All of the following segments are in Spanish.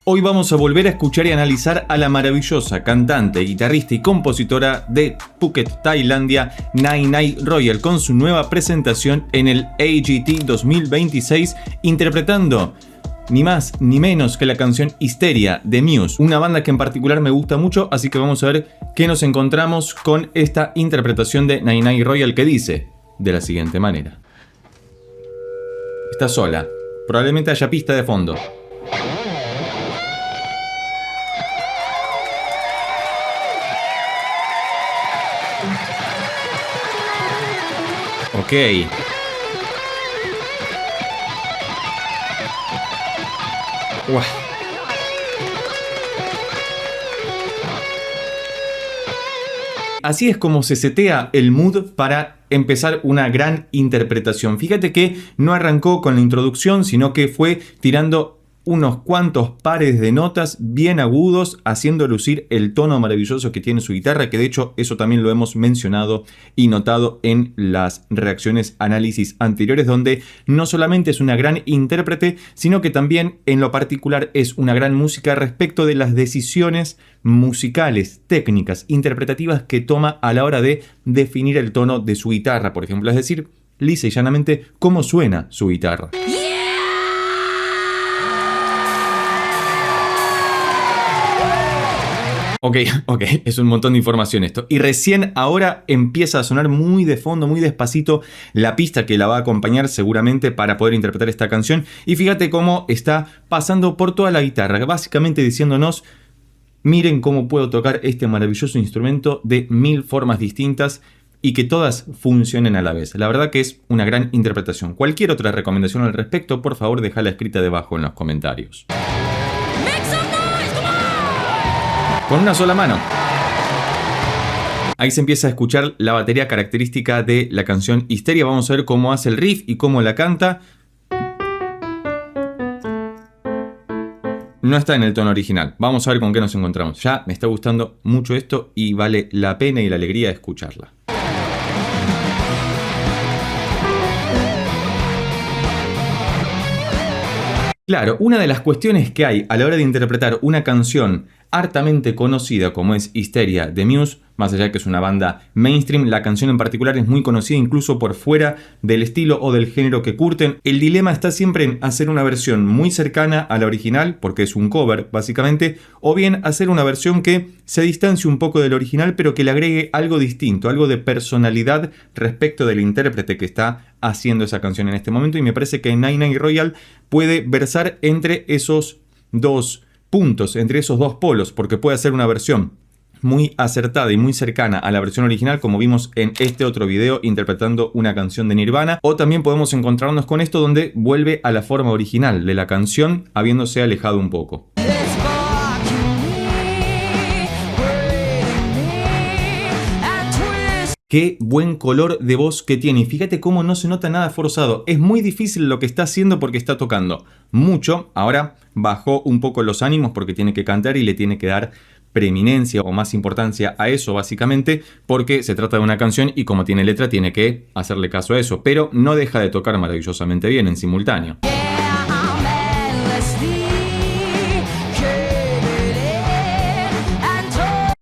Hoy vamos a volver a escuchar y analizar a la maravillosa cantante, guitarrista y compositora de Phuket, Tailandia, Nai Nai Royal, con su nueva presentación en el AGT 2026, interpretando ni más ni menos que la canción Hysteria de Muse, una banda que en particular me gusta mucho, así que vamos a ver qué nos encontramos con esta interpretación de Nai Nai Royal, que dice de la siguiente manera. Está sola, probablemente haya pista de fondo. Ok. Uah. Así es como se setea el mood para empezar una gran interpretación. Fíjate que no arrancó con la introducción, sino que fue tirando unos cuantos pares de notas bien agudos, haciendo lucir el tono maravilloso que tiene su guitarra, que de hecho eso también lo hemos mencionado y notado en las reacciones, análisis anteriores, donde no solamente es una gran intérprete, sino que también en lo particular es una gran música respecto de las decisiones musicales, técnicas, interpretativas que toma a la hora de definir el tono de su guitarra, por ejemplo, es decir, lisa y llanamente cómo suena su guitarra. Ok, es un montón de información esto. Y recién ahora empieza a sonar muy de fondo, muy despacito, la pista que la va a acompañar seguramente para poder interpretar esta canción. Y fíjate cómo está pasando por toda la guitarra, básicamente diciéndonos: miren cómo puedo tocar este maravilloso instrumento de 1000 formas distintas y que todas funcionen a la vez. La verdad que es una gran interpretación. Cualquier otra recomendación al respecto, por favor, déjala escrita debajo en los comentarios. Con una sola mano. Ahí se empieza a escuchar la batería característica de la canción Hysteria. Vamos a ver cómo hace el riff y cómo la canta. No está en el tono original. Vamos a ver con qué nos encontramos. Ya me está gustando mucho esto y vale la pena y la alegría de escucharla. Claro, una de las cuestiones que hay a la hora de interpretar una canción hartamente conocida como es Hysteria de Muse, más allá de que es una banda mainstream, la canción en particular es muy conocida incluso por fuera del estilo o del género que curten. El dilema está siempre en hacer una versión muy cercana a la original, porque es un cover básicamente, o bien hacer una versión que se distancie un poco del original, pero que le agregue algo distinto, algo de personalidad respecto del intérprete que está haciendo esa canción en este momento. Y me parece que Nai Nai Royal puede versar entre esos dos puntos, entre esos dos polos, porque puede hacer una versión muy acertada y muy cercana a la versión original, como vimos en este otro video interpretando una canción de Nirvana, o también podemos encontrarnos con esto donde vuelve a la forma original de la canción, habiéndose alejado un poco. Qué buen color de voz que tiene, y fíjate cómo no se nota nada forzado. Es muy difícil lo que está haciendo porque está tocando mucho. Ahora bajó un poco los ánimos porque tiene que cantar y le tiene que dar preeminencia o más importancia a eso, básicamente porque se trata de una canción y como tiene letra tiene que hacerle caso a eso, pero no deja de tocar maravillosamente bien en simultáneo.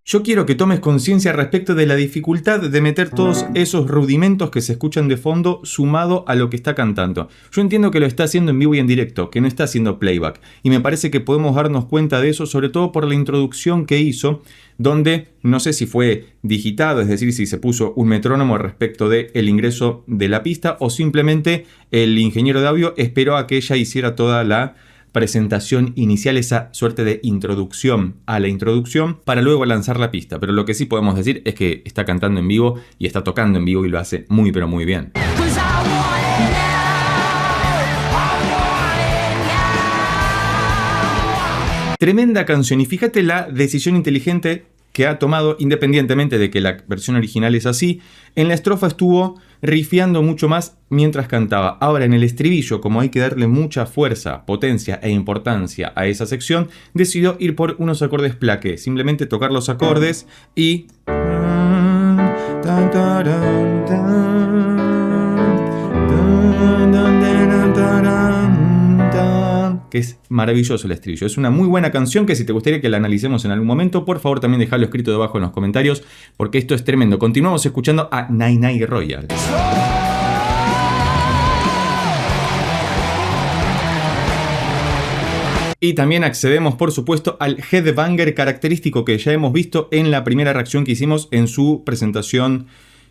Yo quiero que tomes conciencia respecto de la dificultad de meter todos esos rudimentos que se escuchan de fondo sumado a lo que está cantando. Yo entiendo que lo está haciendo en vivo y en directo, que no está haciendo playback. Y me parece que podemos darnos cuenta de eso, sobre todo por la introducción que hizo, donde no sé si fue digitado, es decir, si se puso un metrónomo respecto del ingreso de la pista, o simplemente el ingeniero de audio esperó a que ella hiciera toda la presentación inicial, esa suerte de introducción a la introducción, para luego lanzar la pista. Pero lo que sí podemos decir es que está cantando en vivo y está tocando en vivo y lo hace muy pero muy bien. Tremenda canción, y fíjate la decisión inteligente que ha tomado, independientemente de que la versión original es así. En la estrofa estuvo riffeando mucho más mientras cantaba. Ahora en el estribillo, como hay que darle mucha fuerza, potencia e importancia a esa sección, decidió ir por unos acordes plaqué, simplemente tocar los acordes y que es maravilloso el estribillo. Es una muy buena canción que si te gustaría que la analicemos en algún momento, por favor también dejalo escrito debajo en los comentarios, porque esto es tremendo. Continuamos escuchando a Nay Nay Royal. Y también accedemos, por supuesto, al headbanger característico que ya hemos visto en la primera reacción que hicimos en su presentación,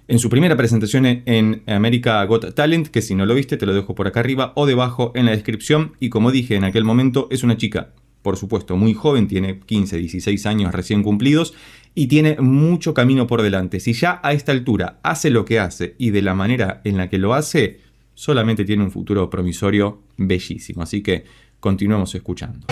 en su primera presentación en America Got Talent, que si no lo viste te lo dejo por acá arriba o debajo en la descripción. Y como dije en aquel momento, es una chica, por supuesto, muy joven, tiene 15, 16 años recién cumplidos y tiene mucho camino por delante. Si ya a esta altura hace lo que hace y de la manera en la que lo hace, solamente tiene un futuro promisorio bellísimo. Así que continuemos escuchando.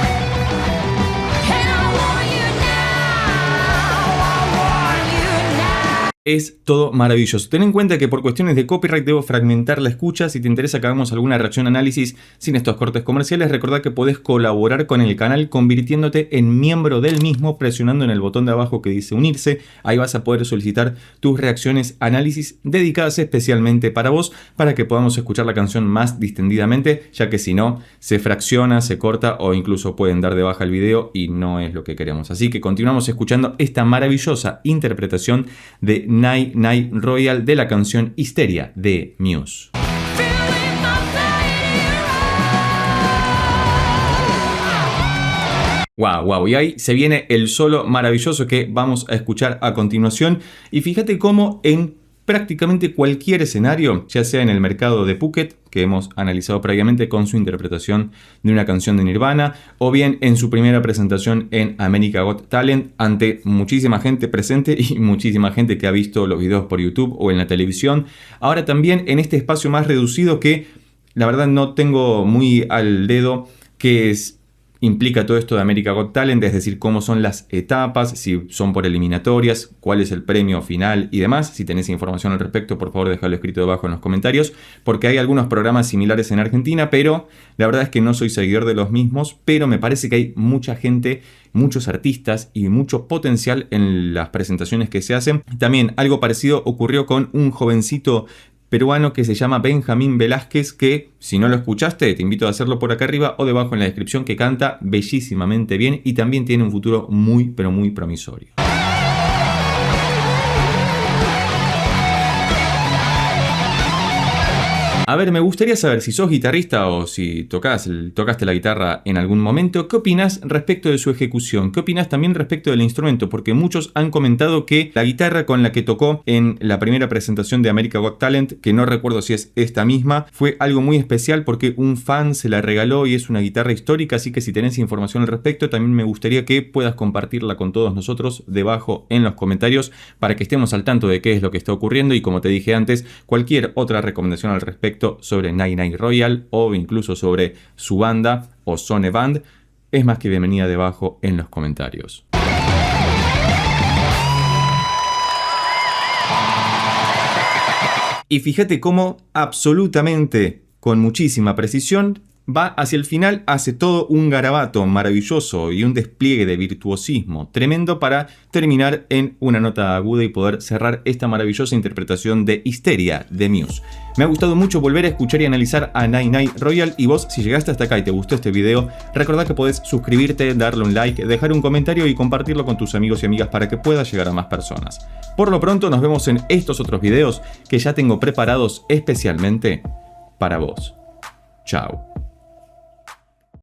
Es todo maravilloso. Ten en cuenta que por cuestiones de copyright debo fragmentar la escucha. Si te interesa que hagamos alguna reacción análisis sin estos cortes comerciales, recordá que podés colaborar con el canal convirtiéndote en miembro del mismo presionando en el botón de abajo que dice unirse. Ahí vas a poder solicitar tus reacciones análisis dedicadas especialmente para vos, para que podamos escuchar la canción más distendidamente, ya que si no se fracciona, se corta o incluso pueden dar de baja el video y no es lo que queremos. Así que continuamos escuchando esta maravillosa interpretación de Nay Nay Royal de la canción Histeria de Muse. Wow, y ahí se viene el solo maravilloso que vamos a escuchar a continuación. Y fíjate cómo en prácticamente cualquier escenario, ya sea en el mercado de Phuket, que hemos analizado previamente con su interpretación de una canción de Nirvana, o bien en su primera presentación en America Got Talent, ante muchísima gente presente y muchísima gente que ha visto los videos por YouTube o en la televisión. Ahora también en este espacio más reducido que la verdad no tengo muy al dedo, que implica todo esto de America Got Talent, es decir, cómo son las etapas, si son por eliminatorias, cuál es el premio final y demás. Si tenés información al respecto, por favor déjalo escrito debajo en los comentarios, porque hay algunos programas similares en Argentina, pero la verdad es que no soy seguidor de los mismos, pero me parece que hay mucha gente, muchos artistas y mucho potencial en las presentaciones que se hacen. También algo parecido ocurrió con un jovencito peruano que se llama Benjamín Velázquez, que si no lo escuchaste te invito a hacerlo por acá arriba o debajo en la descripción, que canta bellísimamente bien y también tiene un futuro muy pero muy promisorio. A ver, me gustaría saber si sos guitarrista o si tocaste la guitarra en algún momento, ¿qué opinás respecto de su ejecución? ¿Qué opinás también respecto del instrumento? Porque muchos han comentado que la guitarra con la que tocó en la primera presentación de America Got Talent, que no recuerdo si es esta misma, fue algo muy especial porque un fan se la regaló y es una guitarra histórica, así que si tenés información al respecto, también me gustaría que puedas compartirla con todos nosotros debajo en los comentarios para que estemos al tanto de qué es lo que está ocurriendo y, como te dije antes, cualquier otra recomendación al respecto sobre Nay Nay Royal o incluso sobre su banda o Sone Band es más que bienvenida debajo en los comentarios. Y fíjate cómo absolutamente con muchísima precisión va hacia el final, hace todo un garabato maravilloso y un despliegue de virtuosismo tremendo para terminar en una nota aguda y poder cerrar esta maravillosa interpretación de Histeria de Muse. Me ha gustado mucho volver a escuchar y analizar a Nay Nay Royal, y vos, si llegaste hasta acá y te gustó este video, recordá que podés suscribirte, darle un like, dejar un comentario y compartirlo con tus amigos y amigas para que pueda llegar a más personas. Por lo pronto nos vemos en estos otros videos que ya tengo preparados especialmente para vos. Chao.